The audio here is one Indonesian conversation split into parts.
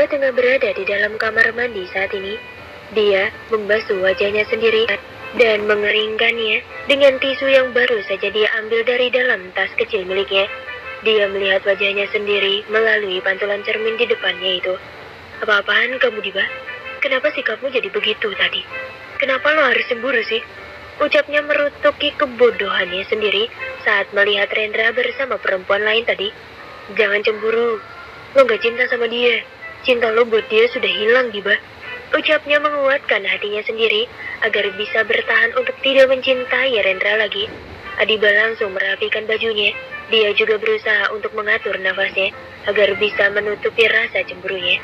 Adiba tengah berada di dalam kamar mandi saat ini. Dia membasuh wajahnya sendiri dan mengeringkannya dengan tisu yang baru saja dia ambil dari dalam tas kecil miliknya. Dia melihat wajahnya sendiri melalui pantulan cermin di depannya itu. Apa-apaan kamu, Diba? Kenapa sikapmu jadi begitu tadi? Kenapa lo harus cemburu sih? Ucapnya merutuki kebodohannya sendiri saat melihat Rendra bersama perempuan lain tadi. Jangan cemburu. Lo gak cinta sama dia. Cinta lo buat dia sudah hilang, Diba. Ucapnya menguatkan hatinya sendiri agar bisa bertahan untuk tidak mencintai Rendra lagi. Adiba langsung merapikan bajunya. Dia juga berusaha untuk mengatur nafasnya agar bisa menutupi rasa cemburunya.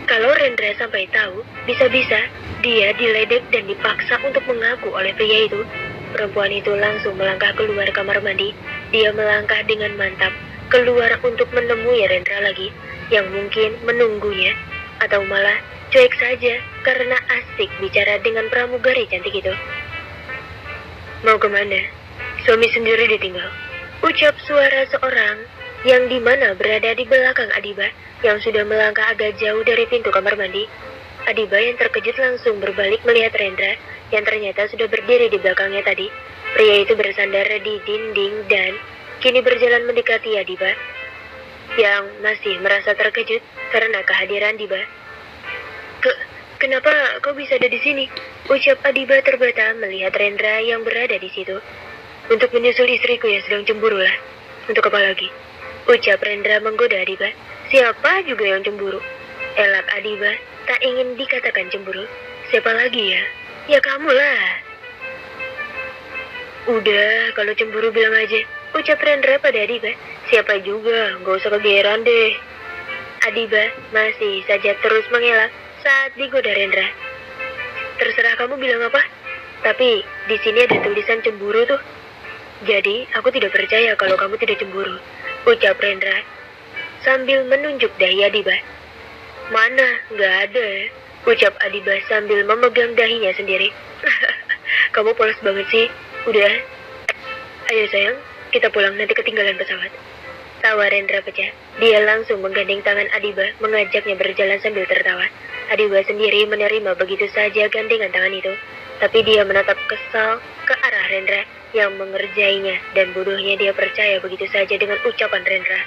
Kalau Rendra sampai tahu, bisa-bisa dia diledek dan dipaksa untuk mengaku oleh pria itu. Perempuan itu langsung melangkah keluar kamar mandi. Dia melangkah dengan mantap keluar untuk menemui Rendra lagi, yang mungkin menunggunya, atau malah cuek saja karena asik bicara dengan pramugari cantik itu. Mau kemana? Suami sendiri ditinggal. Ucap suara seorang yang dimana berada di belakang Adiba, yang sudah melangkah agak jauh dari pintu kamar mandi. Adiba yang terkejut langsung berbalik melihat Rendra yang ternyata sudah berdiri di belakangnya tadi. Pria itu bersandar di dinding dan kini berjalan mendekati Adiba, yang masih merasa terkejut karena kehadiran Adiba. Kenapa kau bisa ada di sini? Ucap Adiba terbata melihat Rendra yang berada di situ. Untuk menyusul istriku yang sedang cemburu lah. Untuk apa lagi? Ucap Rendra menggoda Adiba. Siapa juga yang cemburu? Elak Adiba tak ingin dikatakan cemburu. Siapa lagi ya? Ya kamu lah. Udah, kalau cemburu bilang aja. Ucap Rendra pada Adiba. Siapa juga, gak usah kegeeran deh. Adiba masih saja terus mengelak saat digoda Rendra. Terserah kamu bilang apa. Tapi di sini ada tulisan cemburu tuh. Jadi aku tidak percaya kalau kamu tidak cemburu. Ucap Rendra sambil menunjuk dahi Adiba. Mana? Gak ada. Ucap Adiba sambil memegang dahinya sendiri. Kamu polos banget sih. Udah. Ayo sayang, kita pulang, nanti ketinggalan pesawat. Tawa Rendra pecah. Dia langsung menggandeng tangan Adiba, mengajaknya berjalan sambil tertawa. Adiba sendiri menerima begitu saja gandengan tangan itu. Tapi dia menatap kesal ke arah Rendra yang mengerjainya, dan bodohnya dia percaya begitu saja dengan ucapan Rendra.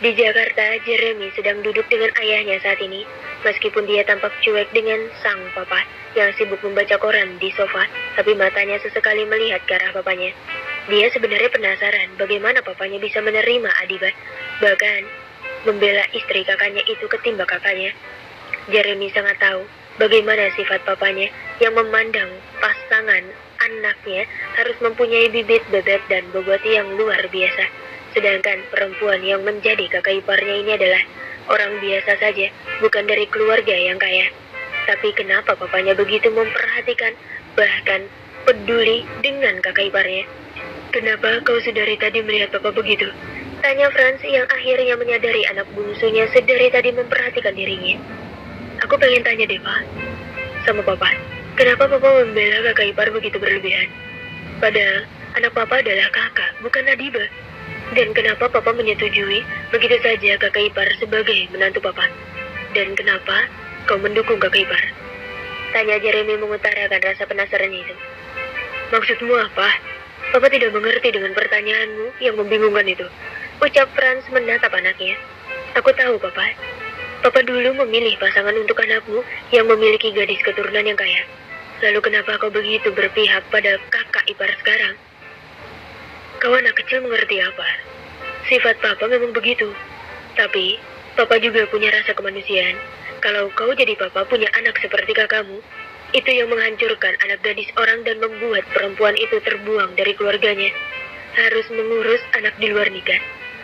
Di Jakarta, Jeremy sedang duduk dengan ayahnya saat ini. Meskipun dia tampak cuek dengan sang papa yang sibuk membaca koran di sofa, tapi matanya sesekali melihat ke arah papanya. Dia sebenarnya penasaran bagaimana papanya bisa menerima Adiba, bahkan membela istri kakaknya itu ketimbang kakaknya. Jeremy sangat tahu bagaimana sifat papanya yang memandang pasangan anaknya harus mempunyai bibit bebet dan bobot yang luar biasa. Sedangkan perempuan yang menjadi kakak iparnya ini adalah orang biasa saja, bukan dari keluarga yang kaya. Tapi kenapa papanya begitu memperhatikan, bahkan peduli dengan kakak iparnya? Kenapa kau sedari tadi melihat papa begitu? Tanya Franz yang akhirnya menyadari anak bungsunya sedari tadi memperhatikan dirinya. Aku pengen tanya deh, Pak, sama papa. Kenapa papa membela kakak ipar begitu berlebihan? Padahal anak papa adalah kakak, bukan Adiba. Dan kenapa papa menyetujui begitu saja kakak ipar sebagai menantu papa? Dan kenapa kau mendukung kakak ipar? Tanya Jeremy mengutarakan rasa penasarannya itu. Maksudmu apa? Papa tidak mengerti dengan pertanyaanmu yang membingungkan itu. Ucap Franz menatap anaknya. Aku tahu, Papa. Papa dulu memilih pasangan untuk anakmu yang memiliki gadis keturunan yang kaya. Lalu kenapa kau begitu berpihak pada kakak ipar sekarang? Kau anak kecil mengerti apa? Sifat Papa memang begitu. Tapi, Papa juga punya rasa kemanusiaan. Kalau kau jadi Papa punya anak seperti kakakmu, itu yang menghancurkan anak gadis orang dan membuat perempuan itu terbuang dari keluarganya. Harus mengurus anak di luar nikah.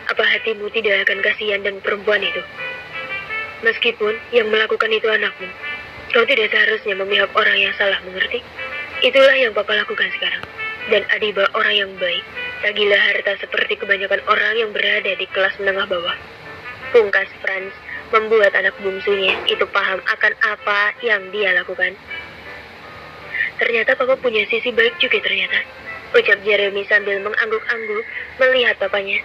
Apa hatimu tidak akan kasihan dan perempuan itu? Meskipun yang melakukan itu anakmu, kau tidak seharusnya memihak orang yang salah, mengerti? Itulah yang Papa lakukan sekarang. Dan Adiba orang yang baik, tak gila harta seperti kebanyakan orang yang berada di kelas menengah bawah. Pungkas Franz membuat anak bungsunya itu paham akan apa yang dia lakukan. Ternyata Papa punya sisi baik juga ternyata. Ucap Jeremy sambil mengangguk-angguk melihat papanya.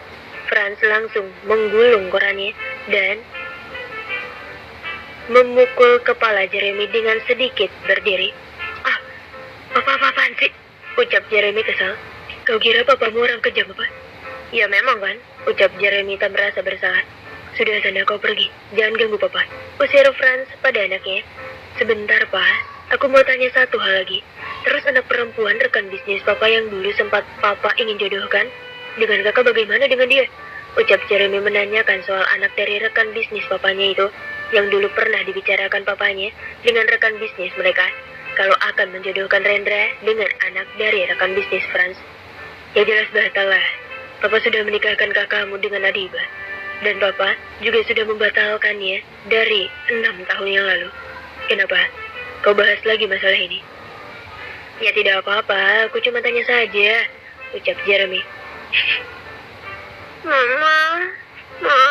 Franz langsung menggulung korannya dan memukul kepala Jeremy dengan sedikit berdiri. "Ah, apa-apaan sih?" ucap Jeremy kesal. "Kau kira papamu orang kejam apa?" "Ya memang kan," ucap Jeremy tak merasa bersalah. "Sudah sana kau pergi, jangan ganggu papa," usir Franz pada anaknya. "Sebentar, Pak. Aku mau tanya satu hal lagi. Terus anak perempuan rekan bisnis papa yang dulu sempat papa ingin jodohkan, dengan kakak bagaimana dengan dia?" ucap Jeremy menanyakan soal anak dari rekan bisnis papanya itu, yang dulu pernah dibicarakan papanya dengan rekan bisnis mereka, kalau akan menjodohkan Rendra dengan anak dari rekan bisnis Franz. "Ya jelas batal lah. Papa sudah menikahkan kakakmu dengan Adiba. Dan papa juga sudah membatalkannya dari 6 tahun yang lalu. Kenapa? Kau bahas lagi masalah ini?" "Ya tidak apa-apa, aku cuma tanya saja," ucap Jeremy. "Mama, Ma."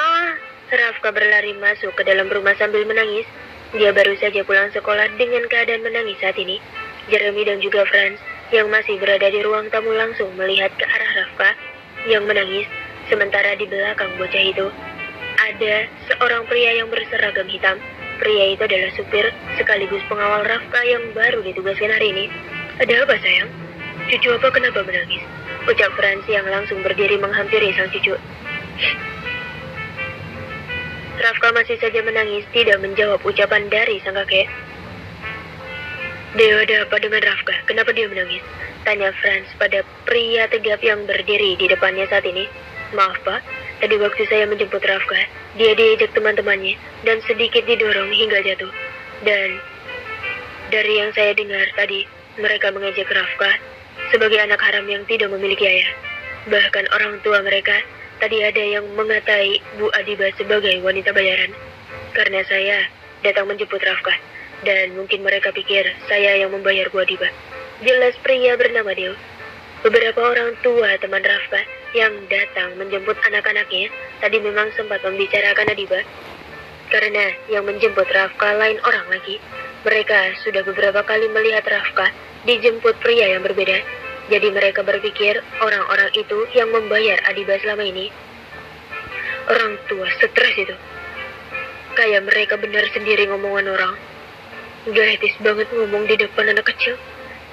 Rafka berlari masuk ke dalam rumah sambil menangis. Dia baru saja pulang sekolah dengan keadaan menangis saat ini. Jeremy dan juga Franz yang masih berada di ruang tamu langsung melihat ke arah Rafka yang menangis. Sementara di belakang bocah itu ada seorang pria yang berseragam hitam. Pria itu adalah supir sekaligus pengawal Rafka yang baru ditugaskan hari ini. "Ada apa sayang? Cucu apa kenapa menangis?" ucap Franz yang langsung berdiri menghampiri sang cucu. Rafka masih saja menangis, tidak menjawab ucapan dari sang kakek. "Deo, ada apa dengan Rafka? Kenapa dia menangis?" tanya Franz pada pria tegap yang berdiri di depannya saat ini. "Maaf Pak, tadi waktu saya menjemput Rafka, dia diajak teman-temannya dan sedikit didorong hingga jatuh. Dan dari yang saya dengar tadi, mereka mengejek Rafka sebagai anak haram yang tidak memiliki ayah. Bahkan orang tua mereka tadi ada yang mengatai Bu Adiba sebagai wanita bayaran. Karena saya datang menjemput Rafka, dan mungkin mereka pikir saya yang membayar Bu Adiba." Jelas pria bernama Deo. Beberapa orang tua teman Rafka yang datang menjemput anak-anaknya tadi memang sempat membicarakan Adiba. Karena yang menjemput Rafka lain orang lagi. Mereka sudah beberapa kali melihat Rafka dijemput pria yang berbeda. Jadi mereka berpikir orang-orang itu yang membayar Adiba selama ini. Orang tua stres itu. Kayak mereka benar sendiri ngomongan orang. Gak etis banget ngomong di depan anak kecil.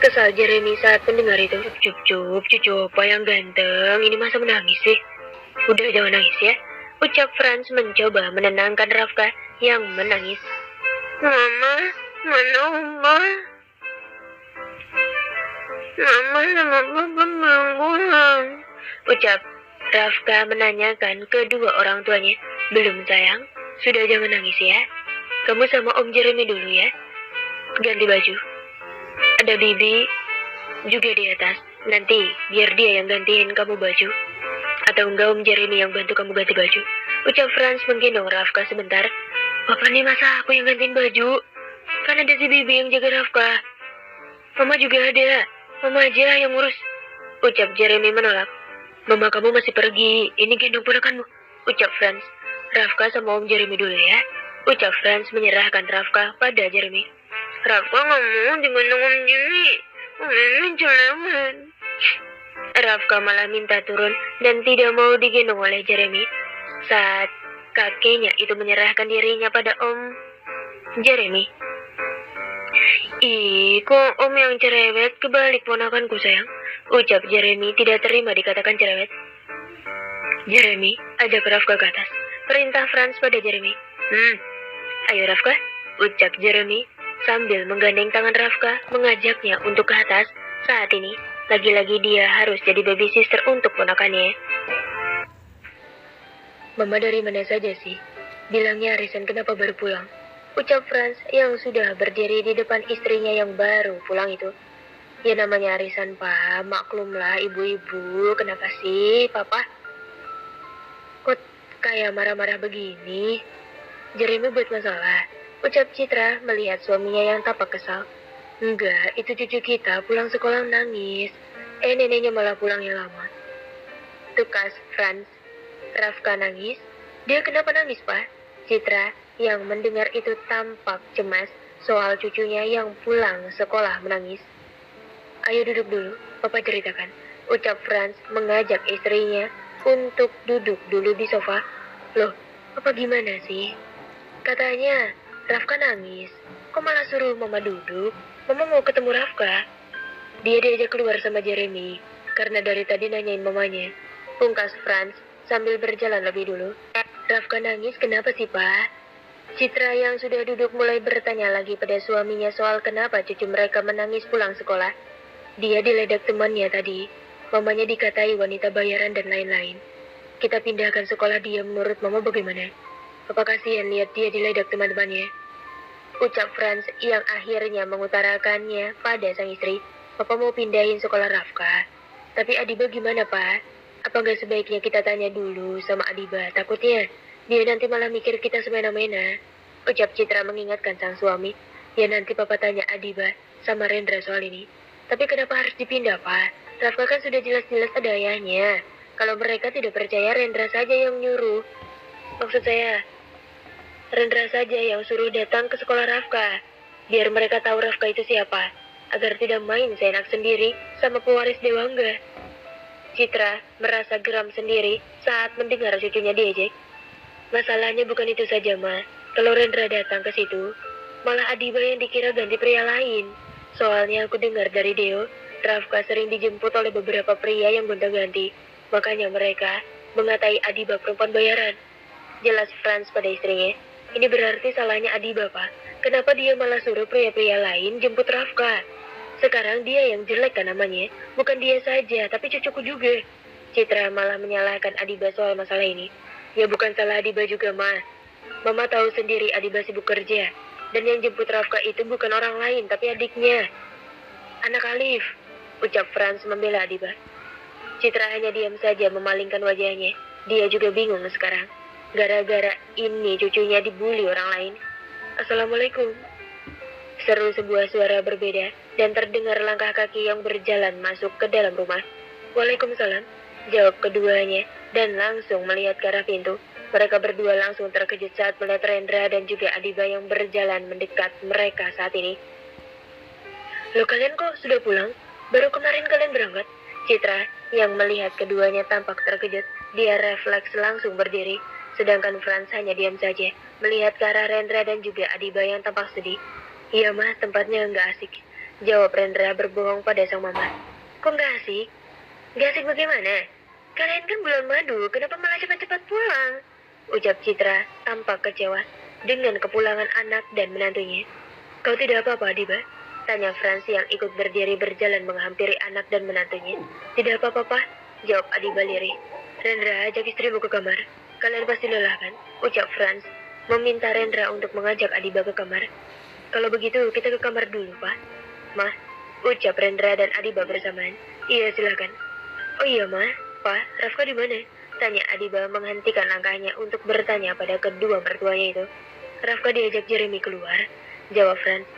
Kesal Jeremy saat mendengar itu. Cucu apa yang ganteng, ini masa menangis sih? Udah jangan nangis ya, ucap Franz mencoba menenangkan Rafka yang menangis. "Mama, mana Mama? Mama sama Papa belum pulang," ucap Rafka menanyakan kedua orang tuanya. "Belum sayang, sudah jangan nangis ya. Kamu sama Om Jeremy dulu ya. Ganti baju. Ada Bibi juga di atas. Nanti biar dia yang gantiin kamu baju. Atau enggak Om Jeremy yang bantu kamu ganti baju," ucap Franz menggendong Rafka sebentar. "Papa nih masa aku yang gantiin baju? Kan ada si Bibi yang jaga Rafka. Mama juga ada. Mama aja yang ngurus," ucap Jeremy menolak. "Mama kamu masih pergi, ini gendong ponakanmu," ucap Franz. "Rafka sama Om Jeremy dulu ya," ucap Franz menyerahkan Rafka pada Jeremy. "Rafka nggak mau digendong Om Jeremy. Om ini jangan." Rafka malah minta turun dan tidak mau digendong oleh Jeremy saat kakeknya itu menyerahkan dirinya pada Om Jeremy. "Ih, kok Om yang cerewet, kebalik ponakanku sayang," ucap Jeremy tidak terima dikatakan cerewet. "Jeremy, ajak Rafka ke atas," perintah Franz pada Jeremy. Ayo Rafka," ucap Jeremy sambil menggandeng tangan Rafka mengajaknya untuk ke atas. Saat ini, lagi-lagi dia harus jadi baby sister untuk ponakannya. "Mama dari mana saja sih? Bilangnya arisan kenapa baru pulang?" ucap Franz yang sudah berdiri di depan istrinya yang baru pulang itu. "Ya namanya arisan Pak, maklumlah ibu-ibu, kenapa sih Papa? Kok kayak marah-marah begini? Jeremy buat masalah," ucap Citra melihat suaminya yang tampak kesal. "Enggak, itu cucu kita pulang sekolah nangis. Neneknya malah pulangnya lama," tukas Franz. "Rafka nangis? Dia kenapa nangis, Pak?" Citra yang mendengar itu tampak cemas soal cucunya yang pulang sekolah menangis. "Ayo duduk dulu, Papa ceritakan," ucap Franz mengajak istrinya untuk duduk dulu di sofa. Loh, apa gimana sih? Katanya, Rafka nangis. Kok malah suruh Mama duduk? Mama mau ketemu Rafka. Dia diajak keluar sama Jeremy, karena dari tadi nanyain mamanya. Pungkas Franz sambil berjalan lebih dulu. Rafka nangis kenapa sih, Pak? Citra yang sudah duduk mulai bertanya lagi pada suaminya soal kenapa cucu mereka menangis pulang sekolah. Dia diledak temannya tadi. Mamanya dikatai wanita bayaran dan lain-lain. Kita pindahkan sekolah dia, menurut Mama bagaimana? Apa kasihan lihat dia diledak teman-temannya? Ucap Franz yang akhirnya mengutarakannya pada sang istri. Papa mau pindahin sekolah Rafka. Tapi Adiba gimana, Pak? Apa nggak sebaiknya kita tanya dulu sama Adiba? Takutnya dia nanti malah mikir kita semena-mena. Ucap Citra mengingatkan sang suami. Ya nanti Papa tanya Adiba sama Rendra soal ini. Tapi kenapa harus dipindah, Pak? Rafka kan sudah jelas-jelas ada ayahnya. Kalau mereka tidak percaya, Rendra saja yang nyuruh. Maksud saya, Rendra saja yang suruh datang ke sekolah Rafka. Biar mereka tahu Rafka itu siapa. Agar tidak main seenak sendiri sama pewaris Dewangga. Citra merasa geram sendiri saat mendengar cucunya diejek. Masalahnya bukan itu saja, Ma. Kalau Rendra datang ke situ, malah Adiba yang dikira ganti pria lain. Soalnya aku dengar dari Deo, Rafka sering dijemput oleh beberapa pria yang gonta-ganti. Makanya mereka mengatai Adiba perempuan bayaran. Jelas Franz pada istrinya. Ini berarti salahnya Adiba, Pak. Kenapa dia malah suruh pria-pria lain jemput Rafka? Sekarang dia yang jelek kan namanya. Bukan dia saja, tapi cucuku juga. Citra malah menyalahkan Adiba soal masalah ini. Ya bukan salah Adiba juga, Ma. Mama tahu sendiri Adiba sibuk kerja. Dan yang jemput Rafka itu bukan orang lain, tapi adiknya. Anak Alif, ucap Franz membela Adiba. Citra hanya diam saja memalingkan wajahnya. Dia juga bingung sekarang. Gara-gara ini cucunya dibully orang lain. Assalamualaikum. Seru sebuah suara berbeda dan terdengar langkah kaki yang berjalan masuk ke dalam rumah. Waalaikumsalam, jawab keduanya dan langsung melihat ke arah pintu. Mereka berdua langsung terkejut saat melihat Rendra dan juga Adiba yang berjalan mendekat mereka saat ini. Loh, kalian kok sudah pulang? Baru kemarin kalian berangkat? Citra yang melihat keduanya tampak terkejut. Dia refleks langsung berdiri. Sedangkan Franz hanya diam saja, melihat ke arah Rendra dan juga Adiba yang tampak sedih. Iya, Ma, tempatnya nggak asik, jawab Rendra berbohong pada sang mama. Kok nggak asik? Nggak asik bagaimana? Kalian kan bulan madu, kenapa malah cepat-cepat pulang? Ucap Citra tampak kecewa dengan kepulangan anak dan menantunya. Kau tidak apa-apa, Adiba? Tanya Franz yang ikut berdiri berjalan menghampiri anak dan menantunya. Tidak apa-apa, Pak, jawab Adiba lirih. Rendra, ajak istrimu ke kamar. Kalian pasti lelah kan? Ucap Franz, meminta Rendra untuk mengajak Adiba ke kamar. Kalau begitu, kita ke kamar dulu, Pak. Ma, ucap Rendra dan Adiba bersamaan. Iya, silakan. Oh iya, Ma. Pak, Rafka di mana? Tanya Adiba menghentikan langkahnya untuk bertanya pada kedua mertuanya itu. Rafka diajak Jeremy keluar, jawab Franz.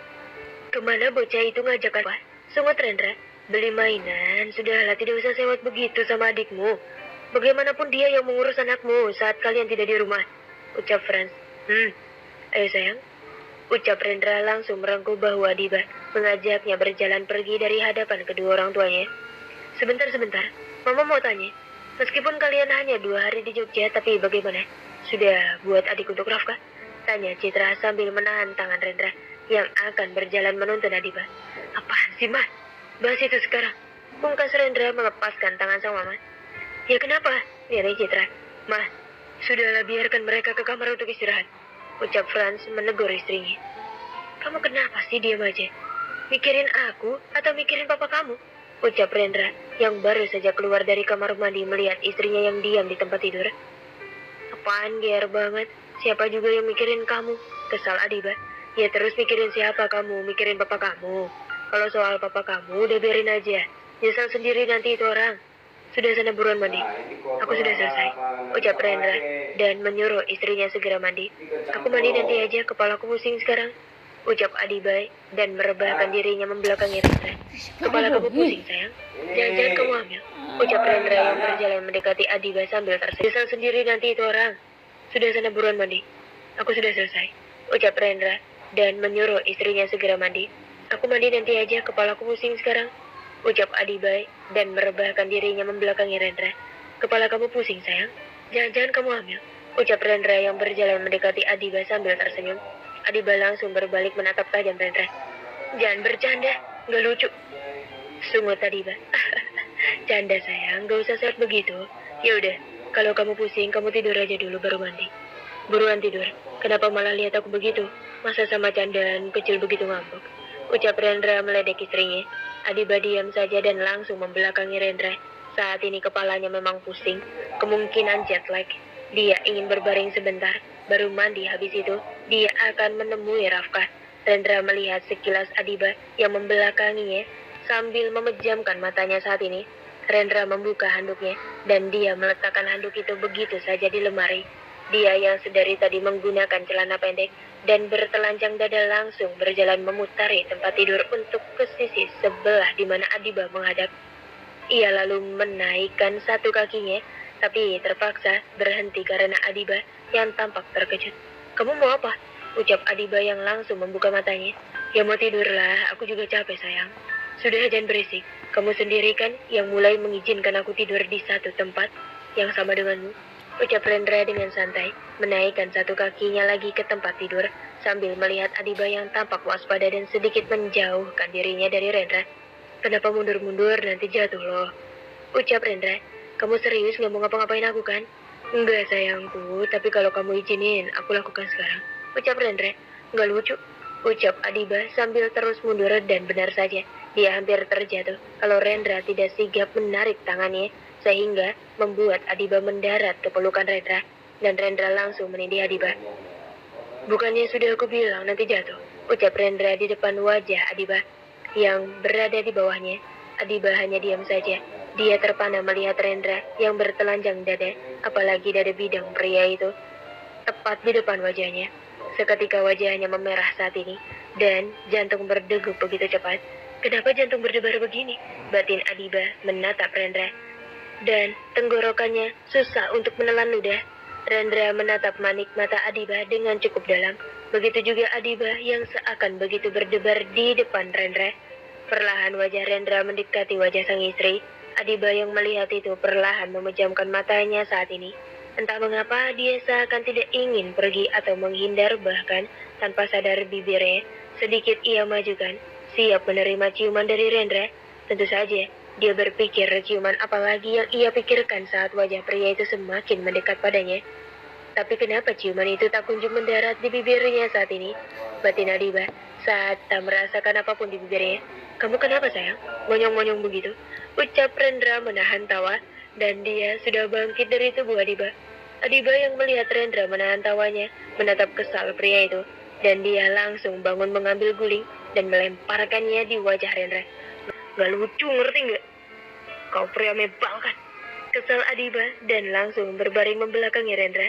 Kemana bocah itu ngajak Pak? Sungut Rendra. Beli mainan, sudahlah, tidak usah sewot begitu sama adikmu. Bagaimanapun dia yang mengurus anakmu saat kalian tidak di rumah, ucap Franz. Ayo sayang, ucap Rendra langsung merengkuh bahu Adiba, mengajaknya berjalan pergi dari hadapan kedua orang tuanya. Sebentar, Mama mau tanya. Meskipun kalian hanya 2 hari di Jogja, tapi bagaimana? Sudah buat adik untuk Rafka? Tanya Citra sambil menahan tangan Rendra yang akan berjalan menuntun Adiba. Apaan sih, Ma? Bahas itu sekarang. Pungkas Rendra melepaskan tangan sang mama. Ya kenapa? Nilai Citra. Ma, sudahlah, biarkan mereka ke kamar untuk istirahat, ucap Franz menegur istrinya. Kamu kenapa sih diam aja? Mikirin aku atau mikirin papa kamu? Ucap Rendra yang baru saja keluar dari kamar mandi melihat istrinya yang diam di tempat tidur. Apaan gear banget? Siapa juga yang mikirin kamu? Kesal Adiba. Ya terus mikirin siapa kamu? Mikirin papa kamu. Kalau soal papa kamu udah biarin aja. Nyesal sendiri nanti itu orang. Sudah sana buruan mandi. Aku sudah selesai, ucap Rendra dan menyuruh istrinya segera mandi. Aku mandi nanti aja, kepalaku pusing sekarang, ucap Adiba dan merebahkan dirinya membelakangi Rendra. Kepala kamu pusing sayang? Jangan-jangan kamu hamil, ucap Rendra yang berjalan mendekati Adiba sambil tersenyum. Nyesal sendiri nanti itu orang. Sudah sana buruan mandi. Aku sudah selesai, ucap Rendra dan menyuruh istrinya segera mandi. Aku mandi nanti aja, kepalaku pusing sekarang, ucap Adiba dan merebahkan dirinya membelakangi Rendra. Kepala kamu pusing, sayang. Jangan-jangan kamu hamil. Ucap Rendra yang berjalan mendekati Adiba sambil tersenyum. Adiba langsung berbalik menatap tajam Rendra. Jangan bercanda, nggak lucu. Sungut Adiba. Canda sayang, gak usah sad begitu. Ya udah, kalau kamu pusing, kamu tidur aja dulu baru mandi. Buruan tidur. Kenapa malah lihat aku begitu? Masa sama candaan kecil begitu ngambek? Ucap Rendra meledek istrinya. Adiba diam saja dan langsung membelakangi Rendra. Saat ini kepalanya memang pusing, kemungkinan jet lag. Dia ingin berbaring sebentar, baru mandi. Habis itu, dia akan menemui Rafkah. Rendra melihat sekilas Adiba yang membelakanginya sambil memejamkan matanya saat ini. Rendra membuka handuknya dan dia meletakkan handuk itu begitu saja di lemari. Dia yang sedari tadi menggunakan celana pendek dan bertelanjang dada langsung berjalan memutari tempat tidur untuk ke sisi sebelah di mana Adiba menghadap. Ia lalu menaikkan satu kakinya, tapi terpaksa berhenti karena Adiba yang tampak terkejut. Kamu mau apa? Ucap Adiba yang langsung membuka matanya. Ya mau tidurlah, aku juga capek sayang. Sudah jangan berisik, kamu sendiri kan yang mulai mengizinkan aku tidur di satu tempat yang sama denganmu. Ucap Rendra dengan santai, menaikkan satu kakinya lagi ke tempat tidur, sambil melihat Adiba yang tampak waspada dan sedikit menjauhkan dirinya dari Rendra. Kenapa mundur-mundur, nanti jatuh loh. Ucap Rendra, kamu serius gak mau ngapa-ngapain aku kan? Enggak sayangku, tapi kalau kamu izinin, aku lakukan sekarang. Ucap Rendra, gak lucu. Ucap Adiba sambil terus mundur dan benar saja, dia hampir terjatuh kalau Rendra tidak sigap menarik tangannya, sehingga membuat Adiba mendarat ke pelukan Rendra, dan Rendra langsung menindih Adiba. Bukannya sudah aku bilang nanti jatuh, ucap Rendra di depan wajah Adiba yang berada di bawahnya. Adiba hanya diam saja. Dia terpana melihat Rendra yang bertelanjang dada, apalagi dada bidang pria itu, tepat di depan wajahnya. Seketika wajahnya memerah saat ini, dan jantung berdegup begitu cepat. Kenapa jantung berdebar begini? Batin Adiba menatap Rendra, dan tenggorokannya susah untuk menelan ludah. Rendra menatap manik mata Adiba dengan cukup dalam. Begitu juga Adiba yang seakan begitu berdebar di depan Rendra. Perlahan wajah Rendra mendekati wajah sang istri. Adiba yang melihat itu perlahan memejamkan matanya saat ini. Entah mengapa dia seakan tidak ingin pergi atau menghindar, bahkan tanpa sadar bibirnya sedikit ia majukan, siap menerima ciuman dari Rendra. Tentu saja dia berpikir ciuman apalagi yang ia pikirkan saat wajah pria itu semakin mendekat padanya. Tapi kenapa ciuman itu tak kunjung mendarat di bibirnya saat ini? Batin Adiba saat tak merasakan apapun di bibirnya. Kamu kenapa sayang? Monyong-monyong begitu? Ucap Rendra menahan tawa, dan dia sudah bangkit dari tubuh Adiba. Adiba yang melihat Rendra menahan tawanya menatap kesal pria itu, dan dia langsung bangun mengambil guling dan melemparkannya di wajah Rendra. Gak lucu, ngerti nggak? Kau pria menyebalkan, kesal Adiba dan langsung berbaring membelakangi Rendra.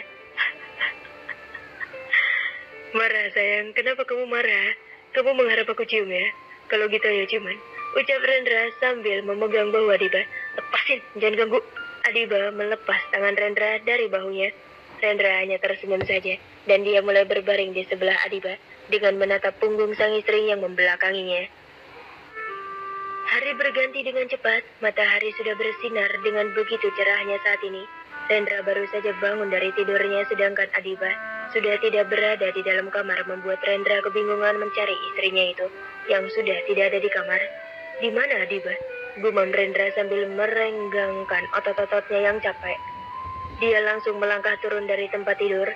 Marah sayang, kenapa kamu marah? Kamu mengharap aku cium ya? Kalau gitu ya ciuman, ucap Rendra sambil memegang bahu Adiba. Lepasin, jangan ganggu. Adiba melepas tangan Rendra dari bahunya. Rendra hanya tersenyum saja, dan dia mulai berbaring di sebelah Adiba dengan menatap punggung sang istri yang membelakanginya. Hari berganti dengan cepat, matahari sudah bersinar dengan begitu cerahnya saat ini. Rendra baru saja bangun dari tidurnya, sedangkan Adiba sudah tidak berada di dalam kamar, membuat Rendra kebingungan mencari istrinya itu yang sudah tidak ada di kamar. Di mana Adiba? Gumam Rendra sambil merenggangkan otot-ototnya yang capek. Dia langsung melangkah turun dari tempat tidur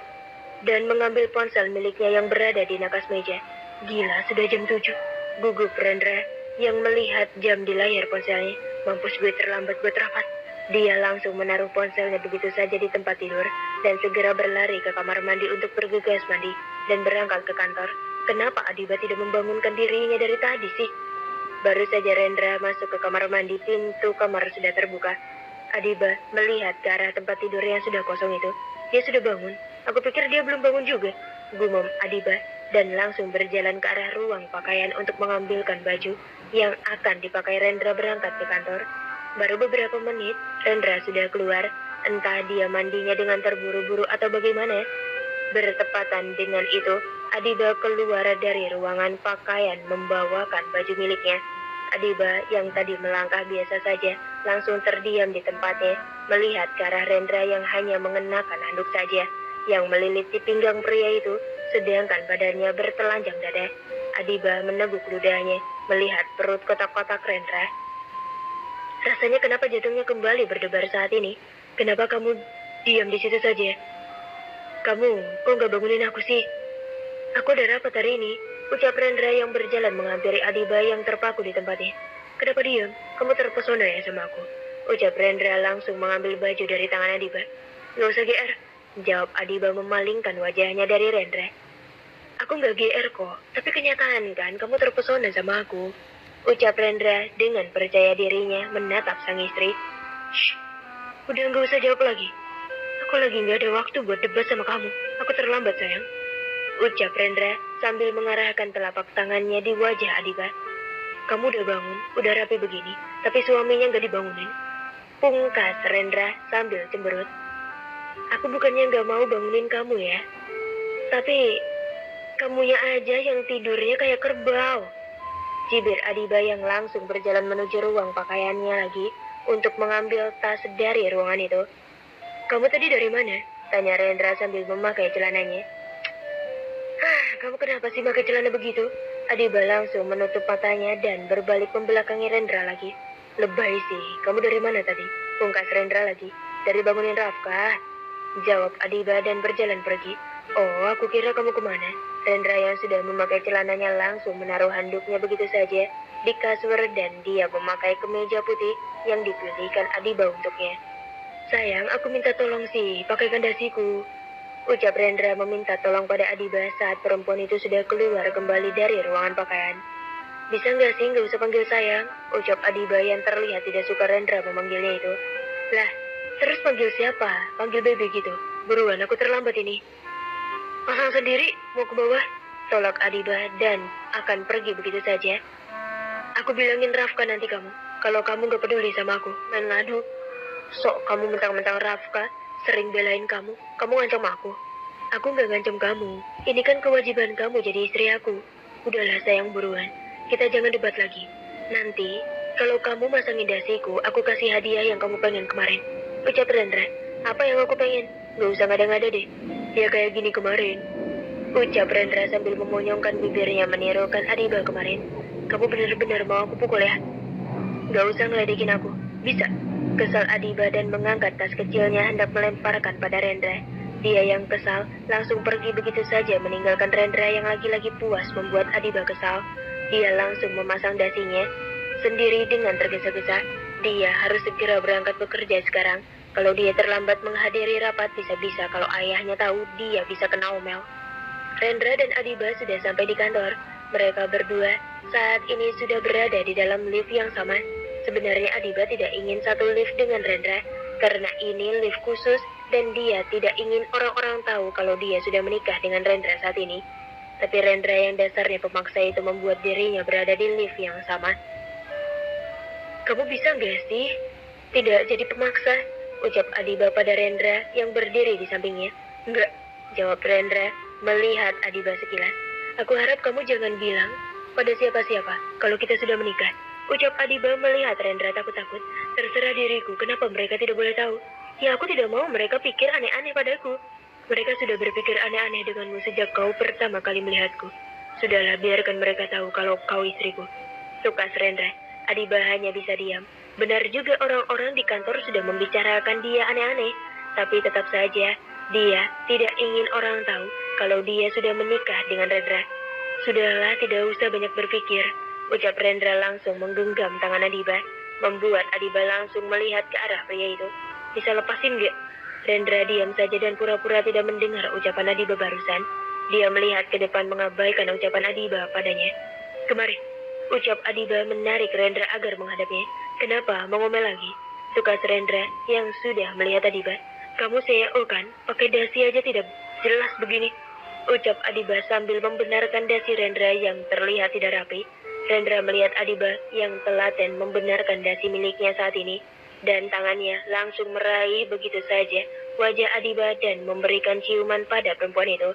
dan mengambil ponsel miliknya yang berada di nakas meja. Gila, sudah jam 7. Gugup Rendra yang melihat jam di layar ponselnya. Mampus, gue terlambat buat rapat. Dia langsung menaruh ponselnya begitu saja di tempat tidur dan segera berlari ke kamar mandi untuk bergegas mandi dan berangkat ke kantor. Kenapa Adiba tidak membangunkan dirinya dari tadi sih? Baru saja Rendra masuk ke kamar mandi, pintu kamar sudah terbuka. Adiba melihat ke arah tempat tidur yang sudah kosong itu. Dia sudah bangun. Aku pikir dia belum bangun juga, gumam Adiba, dan langsung berjalan ke arah ruang pakaian untuk mengambilkan baju yang akan dipakai Rendra berangkat ke kantor. Baru beberapa menit, Rendra sudah keluar. Entah dia mandinya dengan terburu-buru atau bagaimana. Bertepatan dengan itu, Adiba keluar dari ruangan pakaian membawakan baju miliknya. Adiba yang tadi melangkah biasa saja langsung terdiam di tempatnya. melihat ke arah Rendra yang hanya mengenakan handuk saja yang meliliti pinggang pria itu, sedangkan badannya bertelanjang dada. Adiba meneguk ludahnya melihat perut kotak-kotak Rendra. Rasanya kenapa jantungnya kembali berdebar saat ini? Kenapa kamu diam di situ saja? Kamu, kok nggak bangunin aku sih? Aku udah rapat hari ini, ucap Rendra yang berjalan menghampiri Adiba yang terpaku di tempatnya. Kenapa diam? Kamu terpesona ya sama aku? Ucap Rendra langsung mengambil baju dari tangan Adiba. Nggak usah GR, jawab Adiba memalingkan wajahnya dari Rendra. Aku nggak GR kok, tapi kenyataan kan kamu terpesona sama aku. Ucap Rendra dengan percaya dirinya menatap sang istri. Shh, udah nggak usah jawab lagi. Aku lagi nggak ada waktu buat debat sama kamu. Aku terlambat sayang. Ucap Rendra sambil mengarahkan telapak tangannya di wajah Adiba. Kamu udah bangun, udah rapi begini, tapi suaminya nggak dibangunin. Pungkas Rendra sambil cemberut. Aku bukannya nggak mau bangunin kamu ya, tapi kamunya aja yang tidurnya kayak kerbau. Cibir Adiba yang langsung berjalan menuju ruang pakaiannya lagi untuk mengambil tas dari ruangan itu. Kamu tadi dari mana? Tanya Rendra sambil memakai celananya. Kamu kenapa sih pakai celana begitu? Adiba langsung menutup matanya dan berbalik membelakangi Rendra lagi. Lebay sih, kamu dari mana tadi? Pungkas Rendra lagi. Dari bangunin Rafka, jawab Adiba dan berjalan pergi. Oh, aku kira kamu kemana? Rendra yang sudah memakai celananya langsung menaruh handuknya begitu saja di kasur dan dia memakai kemeja putih yang dipilihkan Adiba untuknya. Sayang, aku minta tolong sih, pakaikan dasiku. Ucap Rendra meminta tolong pada Adiba saat perempuan itu sudah keluar kembali dari ruangan pakaian. Bisa nggak sih nggak usah panggil sayang? Ucap Adiba yang terlihat tidak suka Rendra memanggilnya itu. Lah, terus panggil siapa? Panggil baby gitu. Buruan, aku terlambat ini. Pasang sendiri, mau ke bawah. Tolak Adiba dan akan pergi begitu saja. Aku bilangin Rafka nanti kamu. Kalau kamu nggak peduli sama aku, main ngadu. Sok kamu mentang-mentang Rafka sering belain kamu ngancam aku. Aku nggak ngancam kamu. Ini kan kewajiban kamu jadi istri aku. Udahlah sayang, buruan. Kita jangan debat lagi. Nanti, kalau kamu masangin dasiku, aku kasih hadiah yang kamu pengen kemarin. Ucap Rendra. Apa yang aku pengen? Gak usah ngada-ngada deh. Ya kayak gini kemarin. Ucap Rendra sambil memonyongkan bibirnya menirukan Adiba kemarin. Kamu benar-benar mau aku pukul ya? Gak usah ngeledekin aku. Bisa. Kesal Adiba dan mengangkat tas kecilnya hendak melemparkan pada Rendra. Dia yang kesal langsung pergi begitu saja meninggalkan Rendra yang lagi-lagi puas membuat Adiba kesal. Dia langsung memasang dasinya sendiri dengan tergesa-gesa. Dia harus segera berangkat bekerja sekarang. Kalau dia terlambat menghadiri rapat, bisa-bisa kalau ayahnya tahu dia bisa kena omel. Rendra dan Adiba sudah sampai di kantor. Mereka berdua saat ini sudah berada di dalam lift yang sama. Sebenarnya Adiba tidak ingin satu lift dengan Rendra, karena ini lift khusus dan dia tidak ingin orang-orang tahu kalau dia sudah menikah dengan Rendra saat ini. Tapi Rendra yang dasarnya pemaksa itu membuat dirinya berada di lift yang sama. Kamu bisa nggak sih tidak jadi pemaksa? Ucap Adiba pada Rendra yang berdiri di sampingnya. Enggak, jawab Rendra melihat Adiba sekilas. Aku harap kamu jangan bilang pada siapa-siapa kalau kita sudah menikah. Ucap Adiba melihat Rendra takut-takut. Terserah diriku, kenapa mereka tidak boleh tahu? Ya aku tidak mau mereka pikir aneh-aneh padaku. Mereka sudah berpikir aneh-aneh denganmu sejak kau pertama kali melihatku. Sudahlah, biarkan mereka tahu kalau kau istriku. Tukas Rendra. Adiba hanya bisa diam. Benar juga orang-orang di kantor sudah membicarakan dia aneh-aneh. Tapi tetap saja, dia tidak ingin orang tahu kalau dia sudah menikah dengan Rendra. Sudahlah, tidak usah banyak berpikir. Ucap Rendra langsung menggenggam tangan Adiba, membuat Adiba langsung melihat ke arah pria itu. Bisa lepasin gak? Rendra diam saja dan pura-pura tidak mendengar ucapan Adiba barusan. Dia melihat ke depan mengabaikan ucapan Adiba padanya. Kemari, ucap Adiba menarik Rendra agar menghadapnya. Kenapa mau ngomel lagi? Tukas Rendra yang sudah melihat Adiba. Kamu CEO kan? Pakai dasi aja tidak jelas begini. Ucap Adiba sambil membenarkan dasi Rendra yang terlihat tidak rapi. Rendra melihat Adiba yang telaten membenarkan dasi miliknya saat ini, dan tangannya langsung meraih begitu saja wajah Adiba dan memberikan ciuman pada perempuan itu.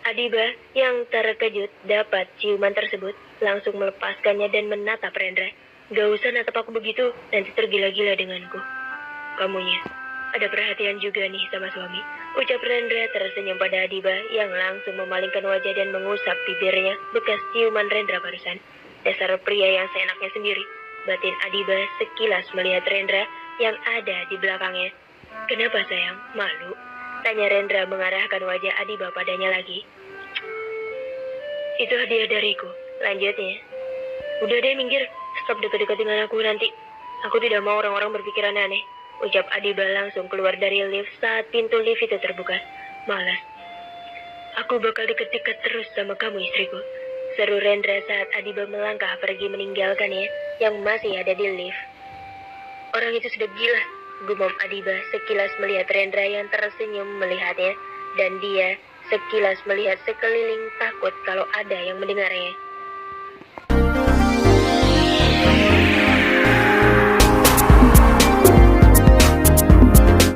Adiba yang terkejut dapat ciuman tersebut langsung melepaskannya dan menatap Rendra. Gak usah natap aku begitu, nanti tergila-gila denganku. kamunya. Ada perhatian juga nih sama suami. Ucap Rendra tersenyum pada Adiba yang langsung memalingkan wajah dan mengusap bibirnya bekas ciuman Rendra barusan. Dasar pria yang seenaknya sendiri. Batin Adiba sekilas melihat Rendra yang ada di belakangnya. Kenapa sayang? Malu? Tanya Rendra mengarahkan wajah Adiba padanya lagi. Itu hadiah dariku. Lanjutnya. Udah deh minggir. Stop dekat-dekat dengan aku nanti. Aku tidak mau orang-orang berpikiran aneh. Ucap Adiba langsung keluar dari lift saat pintu lift itu terbuka. Malas. Aku bakal deket-deket terus sama kamu istriku. Seru Rendra saat Adiba melangkah pergi meninggalkannya yang masih ada di lift. Orang itu sudah gila. Gumam Adiba sekilas melihat Rendra yang tersenyum melihatnya. Dan dia sekilas melihat sekeliling takut kalau ada yang mendengarnya.